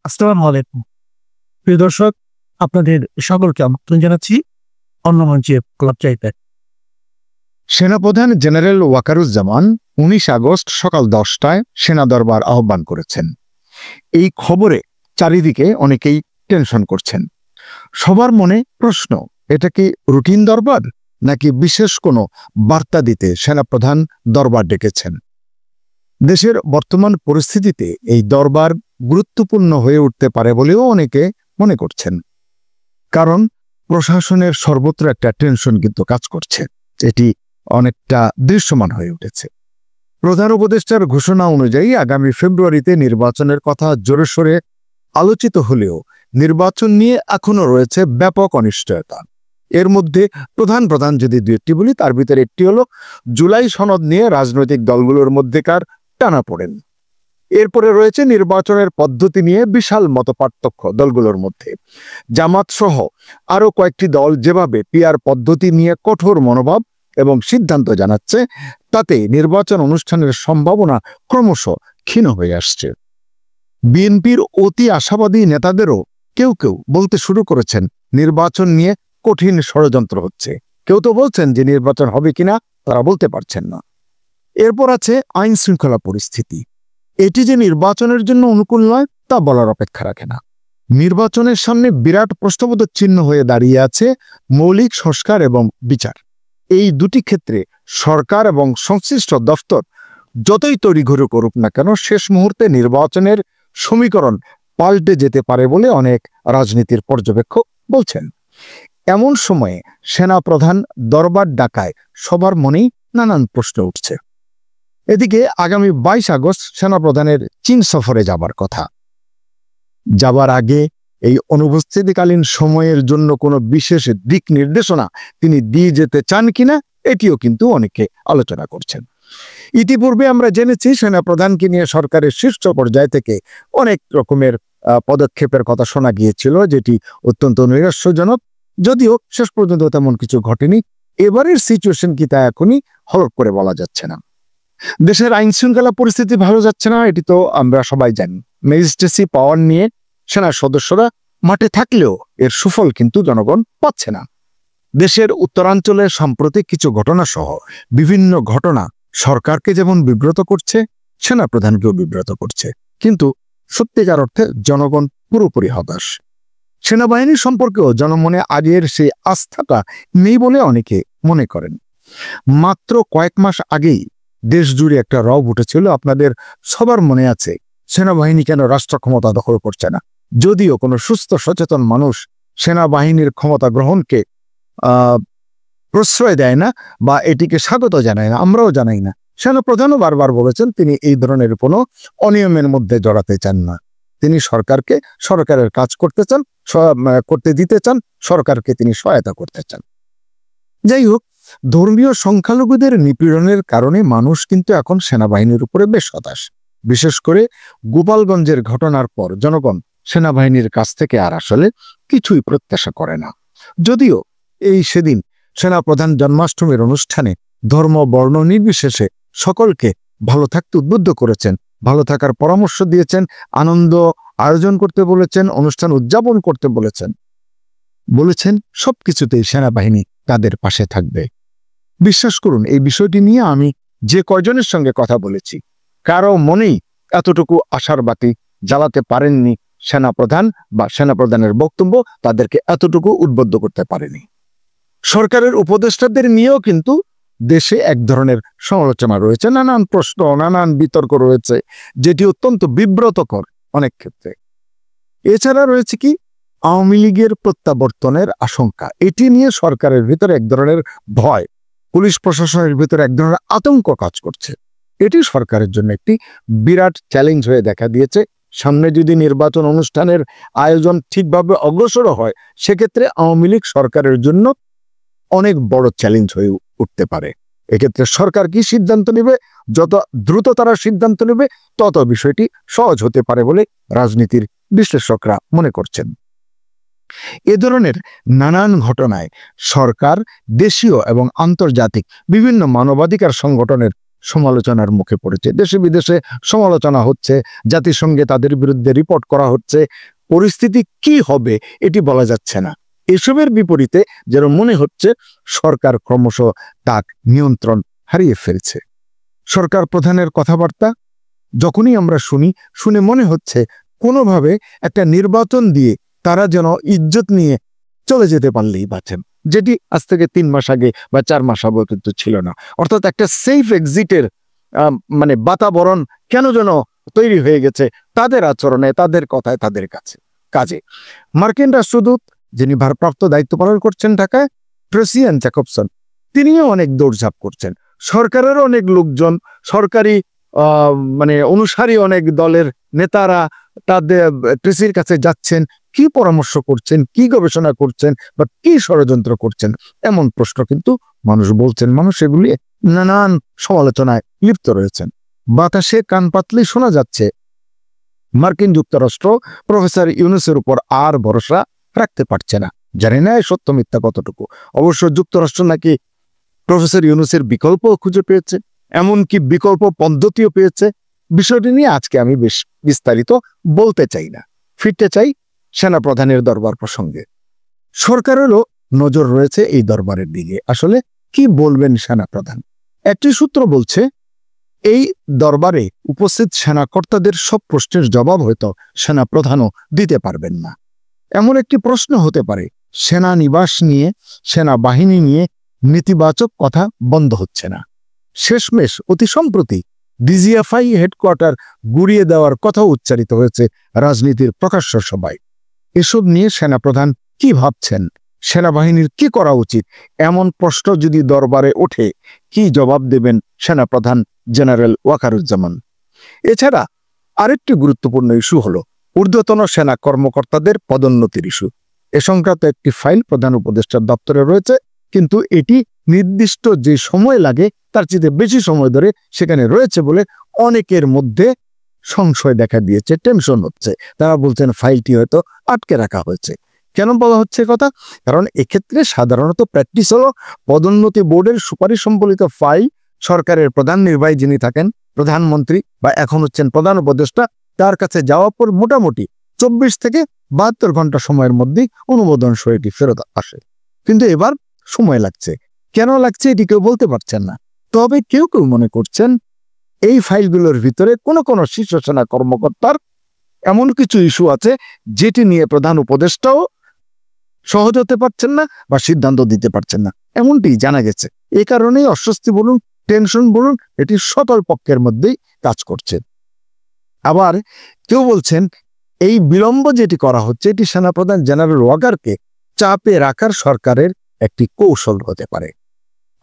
আসসালামু আলাইকুম। প্রিয় দর্শক, আপনাদের সকলকে আমন্ত্রণ জানাচ্ছি অন্য মঞ্চে ক্লাব চাইতে। সেনাপ্রধান জেনারেল ওয়াকারুজ্জামান ১৯ আগস্ট সকাল ১০টায় সেনা দরবার আহ্বান করেছেন। এই খবরে চারিদিকে অনেকেই টেনশন করছেন। সবার মনে প্রশ্ন, এটা কি রুটিন দরবার নাকি বিশেষ কোনো বার্তা দিতে সেনাপ্রধান দরবার ডেকেছেন? দেশের বর্তমান পরিস্থিতিতে এই দরবার গুরুত্বপূর্ণ হয়ে উঠতে পারে বলেও অনেকে মনে করছেন। কারণ প্রশাসনের সর্বত্র একটা টেনশন কিন্তু কাজ করছে, এটি অনেকটা দৃশ্যমান হয়ে উঠেছে। প্রধান উপদেষ্টার ঘোষণা অনুযায়ী আগামী ফেব্রুয়ারিতে নির্বাচনের কথা জোরে সোরে আলোচিত হলেও নির্বাচন নিয়ে এখনো রয়েছে ব্যাপক অনিশ্চয়তা। এর মধ্যে প্রধান যদি দুই একটি বলি, তার ভিতরে একটি হলো জুলাই সনদ নিয়ে রাজনৈতিক দলগুলোর মধ্যেকার টানাপোড়েন। এরপরে রয়েছে নির্বাচনের পদ্ধতি নিয়ে বিশাল মতপার্থক্য দলগুলোর মধ্যে। জামাত সহ আরো কয়েকটি দল যেভাবে পিআর পদ্ধতি নিয়ে কঠোর মনোভাব এবং সিদ্ধান্ত জানাচ্ছে, তাতে নির্বাচন অনুষ্ঠানের সম্ভাবনা ক্রমশ ক্ষীণ হয়ে আসছে। বিএনপির অতি আশাবাদী নেতাদেরও কেউ বলতে শুরু করেছেন নির্বাচন নিয়ে কঠিন ষড়যন্ত্র হচ্ছে। কেউ তো বলছেন যে নির্বাচন হবে কিনা তারা বলতে পারছেন না। এরপর আছে আইন শৃঙ্খলা পরিস্থিতি। এটি যে নির্বাচনের জন্য অনুকূল নয় তা বলার অপেক্ষা রাখে না। নির্বাচনের সামনে বিরাট প্রশ্নবোধক চিহ্ন হয়ে দাঁড়িয়ে আছে মৌলিক সংস্কার এবং বিচার। এই দুটি ক্ষেত্রে সরকার এবং সংশ্লিষ্ট দফতর যতই তড়িঘড়ি করুক না কেন, শেষ মুহূর্তে নির্বাচনের সমীকরণ পাল্টে যেতে পারে বলে অনেক রাজনীতির পর্যবেক্ষক বলছেন। এমন সময়ে সেনাপ্রধান দরবার ডাকায় সবার মনেই নানান প্রশ্ন উঠছে। এদিকে আগামী ২২ আগস্ট সেনাপ্রধানের চীন সফরে যাবার কথা। যাবার আগে এই অনুপস্থিতিকালীন সময়ের জন্য কোনো বিশেষ দিক নির্দেশনা তিনি দিয়ে যেতে চান কিনা, এটিও কিন্তু অনেকে আলোচনা করছেন। ইতিপূর্বে আমরা জেনেছি সেনাপ্রধানকে নিয়ে সরকারের শীর্ষ পর্যায় থেকে অনেক রকমের পদক্ষেপের কথা শোনা গিয়েছিল, যেটি অত্যন্ত নৈরাশ্যজনক। যদিও শেষ পর্যন্ত তেমন কিছু ঘটেনি। এবারের সিচুয়েশন কি তা এখনই হলফ করে বলা যাচ্ছে না। দেশের আইন শৃঙ্খলা পরিস্থিতি ভালো যাচ্ছে না, এটি তো আমরা সবাই জানি। ম্যাজিস্ট্রেসি পাওয়ার নিয়ে সেনার সদস্যরা মাঠে থাকলেও এর সুফল কিন্তু জনগণ পাচ্ছে না। দেশের উত্তরাঞ্চলে সাম্প্রতিক কিছু ঘটনা সহ বিভিন্ন ঘটনা সরকারকে যেমন বিব্রত করছে, সেনাপ্রধানকেও বিব্রত করছে। কিন্তু সত্যিকার অর্থে জনগণ পুরোপুরি হতাশ। সেনাবাহিনী সম্পর্কেও জনমনে আগের সেই আস্থাটা নেই বলে অনেকে মনে করেন। মাত্র কয়েক মাস আগেই দেশ জুড়ে একটা রব উঠেছিল, আপনাদের সবার মনে আছে, সেনাবাহিনী কেন রাষ্ট্র ক্ষমতা দখল করছে না। যদিও কোনো সুস্থ সচেতন মানুষ সেনাবাহিনীর ক্ষমতা গ্রহণকে প্রশ্রয় দেয় না বা এটিকে স্বাগত জানায় না, আমরাও জানাই না। সেনাপ্রধানও বারবার বলেছেন তিনি এই ধরনের কোনো অনিয়মের মধ্যে জড়াতে চান না। তিনি সরকারকে সরকারের কাজ করতে দিতে চান, সরকারকে তিনি সহায়তা করতে চান। যাই হোক, ধর্মীয় সংখ্যালঘুদের নিপীড়নের কারণে মানুষ কিন্তু এখন সেনাবাহিনীর উপরে বেশ হতাশ। বিশেষ করে গোপালগঞ্জের ঘটনার পর জনগণ সেনাবাহিনীর কাছ থেকে আর আসলে কিছুই প্রত্যাশা করে না। যদিও সেদিন সেনাপ্রধান জন্মাষ্টমীর অনুষ্ঠানে ধর্ম বর্ণ নির্বিশেষে সকলকে ভালো থাকতে উদ্বুদ্ধ করেছেন, ভালো থাকার পরামর্শ দিয়েছেন, আনন্দ আয়োজন করতে বলেছেন, অনুষ্ঠান উদযাপন করতে বলেছেন সবকিছুতেই সেনাবাহিনী তাদের পাশে থাকবে। বিশ্বাস করুন, এই বিষয়টি নিয়ে আমি যে কয়জনের সঙ্গে কথা বলেছি, কারো মনেই এতটুকু আশার বাতি জ্বালাতে পারেননি সেনাপ্রধান, বা সেনাপ্রধানের বক্তব্য তাদেরকে এতটুকু উদ্বুদ্ধ করতে পারেনি। সরকারের উপদেষ্টাদের নিয়েও কিন্তু দেশে এক ধরনের সমালোচনা রয়েছে, নানান প্রশ্ন, নানান বিতর্ক রয়েছে, যেটি অত্যন্ত বিব্রতকর অনেক ক্ষেত্রে। এছাড়া রয়েছে কি আওয়ামী লীগের প্রত্যাবর্তনের আশঙ্কা। এটি নিয়ে সরকারের ভিতরে এক ধরনের ভয়, পুলিশ প্রশাসনের ভিতরে এক ধরনের আতঙ্ক কাজ করছে। এটি সরকারের জন্য একটি বিরাট চ্যালেঞ্জ হয়ে দেখা দিয়েছে। সামনে যদি নির্বাচন অনুষ্ঠানের আয়োজন ঠিকভাবে অগ্রসর হয়, সেক্ষেত্রে আওয়ামী লীগ সরকারের জন্য অনেক বড় চ্যালেঞ্জ হয়ে উঠতে পারে। এক্ষেত্রে সরকার কি সিদ্ধান্ত নেবে, যত দ্রুত তারা সিদ্ধান্ত নেবে তত বিষয়টি সহজ হতে পারে বলে রাজনীতির বিশ্লেষকরা মনে করছেন। এ ধরনের নানান ঘটনায় সরকার দেশীয় এবং আন্তর্জাতিক বিভিন্ন মানবাধিকার সংগঠনের সমালোচনার মুখে পড়েছে। দেশে বিদেশে সমালোচনা হচ্ছে, জাতিসংঘে তাদের বিরুদ্ধে রিপোর্ট করা হচ্ছে। পরিস্থিতি কি হবে এটি বলা যাচ্ছে না। এসবের বিপরীতে যেন মনে হচ্ছে সরকার ক্রমশ তার নিয়ন্ত্রণ হারিয়ে ফেলছে। সরকার প্রধানের কথাবার্তা যখনই আমরা শুনে মনে হচ্ছে কোনোভাবে একটা নির্বাচন দিয়ে তারা যেন ইজ্জত নিয়ে চলে যেতে পারলেই বাঁচেন, যেটি আজ থেকে 3 মাস আগে বা 4 মাস আগে কিন্তু ছিল না। অর্থাৎ একটা সেফ এক্সিটের মানে বাতাবরণ কেন যেন তৈরি হয়ে গেছে তাদের আচরণে, তাদের কথায়, তাদের কাজে। মার্কিন রাষ্ট্রদূত যিনি ভারপ্রাপ্ত দায়িত্ব পালন করছেন ঢাকায়, ট্রেসি অ্যান জ্যাকবসন, তিনিও অনেক দৌড়ঝাঁপ করছেন। সরকারেরও অনেক লোকজন, সরকারি মানে অনুসারী অনেক দলের নেতারা তাদের ট্রেসির কাছে যাচ্ছেন, কি পরামর্শ করছেন, কি গবেষণা করছেন বা কি ষড়যন্ত্র করছেন এমন প্রশ্ন কিন্তু মানুষ বলছেন। মানুষ এগুলি নানান সমালোচনায় লিপ্ত রয়েছেন। বাতাসে কান পাতলেই শোনা যাচ্ছে মার্কিন যুক্তরাষ্ট্র প্রফেসর ইউনূসের উপর আর ভরসা রাখতে পারছে না। জানি না সত্য মিথ্যা কতটুকু। অবশ্য যুক্তরাষ্ট্র নাকি প্রফেসর ইউনূসের বিকল্প খুঁজে পেয়েছে, এমনকি বিকল্প পদ্ধতিও পেয়েছে। বিষয়টি নিয়ে আজকে আমি বেশ বিস্তারিত বলতে চাই না, ফিরতে চাই সেনাপ্রধানের দরবার প্রসঙ্গে। সরকারেরও নজর রয়েছে এই দরবারের দিকে। আসলে কি বলবেন সেনাপ্রধান? একটি সূত্র বলছে এই দরবারে উপস্থিত সেনাকর্তাদের সব প্রশ্নের জবাব হয়তো সেনাপ্রধানও দিতে পারবেন না। এমন একটি প্রশ্ন হতে পারে, সেনানিবাস নিয়ে, সেনাবাহিনী নিয়ে নেতিবাচক কথা বন্ধ হচ্ছে না। শেষমেশ অতি সম্প্রতি ডিজিএফআই হেডকোয়ার্টার গুড়িয়ে দেওয়ার কথা উচ্চারিত হয়েছে রাজনীতির প্রকাশ্য সভায়। এসব নিয়ে সেনাপ্রধান কি ভাবছেন, সেনাবাহিনীর কি করা উচিত, এমন প্রশ্ন যদি দরবারে ওঠে কি জবাব দেবেন সেনাপ্রধান জেনারেল ওয়াকারুজ্জামান? এছাড়া আরেকটি গুরুত্বপূর্ণ ইস্যু হলো ঊর্ধ্বতন সেনা কর্মকর্তাদের পদোন্নতির ইস্যু। এ সংক্রান্ত একটি ফাইল প্রধান উপদেষ্টার দপ্তরে রয়েছে, কিন্তু এটি নির্দিষ্ট যে সময় লাগে তার চেয়ে বেশি সময় ধরে সেখানে রয়েছে বলে অনেকের মধ্যে সংশয় দেখা দিয়েছে, টেনশন হচ্ছে। তারা বলছেন ফাইলটি হয়তো আটকে রাখা হয়েছে। কেন বলা হচ্ছে কথা? কারণ এক্ষেত্রে সাধারণত প্র্যাকটিস হলো পদোন্নতি বোর্ডের সুপারিশ সম্বলিত ফাইল সরকারের প্রধান নির্বাহী যিনি থাকেন, প্রধানমন্ত্রী বা এখন হচ্ছেন প্রধান উপদেষ্টা, তার কাছে যাওয়ার পর মোটামুটি 24 থেকে 72 ঘন্টা সময়ের মধ্যেই অনুমোদন সহ এটি ফেরত আসে। কিন্তু এবার সময় লাগছে। কেন লাগছে এটি কেউ বলতে পারছেন না। তবে কেউ কেউ মনে করছেন এই ফাইলগুলোর ভিতরে কোনো শীর্ষ সেনা কর্মকর্তার এমন কিছু ইস্যু আছে যেটি নিয়ে প্রধান উপদেষ্টাও সহজ হতে পারছেন না বা সিদ্ধান্ত দিতে পারছেন না, এমনটি জানা গেছে। এই কারণেই অস্বস্তি বলুন, টেনশন বলুন, এটি সকল পক্ষের মধ্যেই কাজ করছে। আবার কেউ বলছেন এই বিলম্ব যেটি করা হচ্ছে এটি সেনাপ্রধান জেনারেল ওয়াকারকে চাপে রাখার সরকারের একটি কৌশল হতে পারে।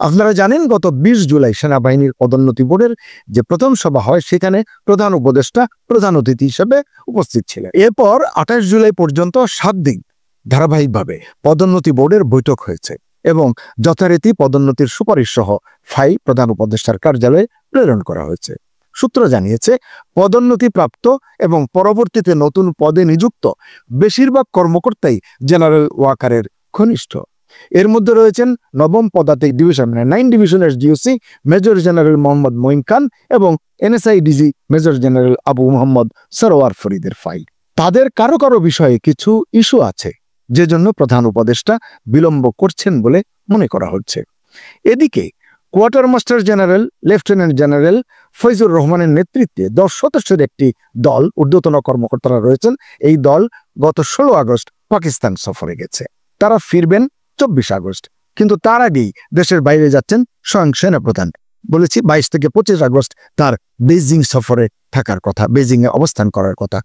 আপনারা জানেন গত 20 জুলাই সেনাবাহিনীর পদোন্নতি বোর্ডের যে প্রথম সভা হয় সেখানে প্রধান উপদেষ্টা প্রধান অতিথি হিসেবে উপস্থিত ছিলেন। এরপর 28 জুলাই পর্যন্ত 7 দিন ধারাবাহিকভাবে পদোন্নতি বোর্ডের বৈঠক হয়েছে এবং যথারীতি পদোন্নতির সুপারিশ সহ ফাইল প্রধান উপদেষ্টার কার্যালয়ে প্রেরণ করা হয়েছে। সূত্র জানিয়েছে পদোন্নতি প্রাপ্ত এবং পরবর্তীতে নতুন পদে নিযুক্ত বেশিরভাগ কর্মকর্তাই জেনারেল ওয়াকারের ঘনিষ্ঠ। এর মধ্যে রয়েছেন নবম পদাতিক ডিভিশন 9 ডিভিশনের GOC major general Mohammad Moin Khan এবং NSI DG major general Abu Mohammad Sarwar ফরিদের ফাইল। তাদের কারো কারো বিষয়ে কিছু ইস্যু আছে যে জন্য প্রধান উপদেষ্টা বিলম্ব করছেন বলে মনে করা হচ্ছে। এদিকে quarter master general lieutenant general Faizur রহমানের নেতৃত্বে 10 সদস্যের একটি দল, ঊর্ধ্বতন কর্মকর্তারা রয়েছেন, এই দল গত 16 আগস্ট পাকিস্তান সফরে গেছে। তারা ফিরবেন 24 আগস্ট। কিন্তু তার আগেই দেশের বাইরে যাচ্ছেন স্বয়ং সেনাপ্রধান। বলেছি 22 থেকে 25 আগস্ট তার বেজিং সফরে থাকার কথা, বেজিং এ অবস্থান করার কথা।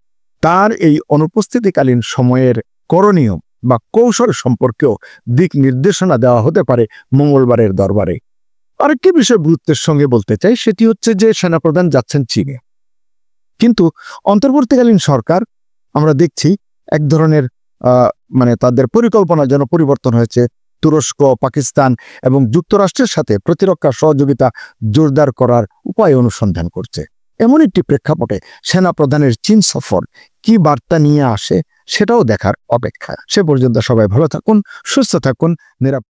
তার এই অনুপস্থিতিকালীন সময়ের করণীয় বা কৌশল সম্পর্কেও দিক নির্দেশনা দেওয়া হতে পারে মঙ্গলবারের দরবারে। আরেকটি বিষয় গুরুত্বের সঙ্গে বলতে চাই, সেটি হচ্ছে যে সেনাপ্রধান যাচ্ছেন চীনে। কিন্তু অন্তর্বর্তীকালীন সরকার আমরা দেখছি এক ধরনের মানে তাদের পরিকল্পনা যেন পরিবর্তন হয়েছে। তুরস্ক, পাকিস্তান এবং যুক্তরাষ্ট্রের সাথে প্রতিরক্ষা সহযোগিতা জোরদার করার উপায় অনুসন্ধান করছে। এমন একটি প্রেক্ষাপটে সেনাপ্রধানের চীন সফর কি বার্তা নিয়ে আসে সেটাও দেখার অপেক্ষা। সে পর্যন্ত সবাই ভালো থাকুন, সুস্থ থাকুন, নিরাপদ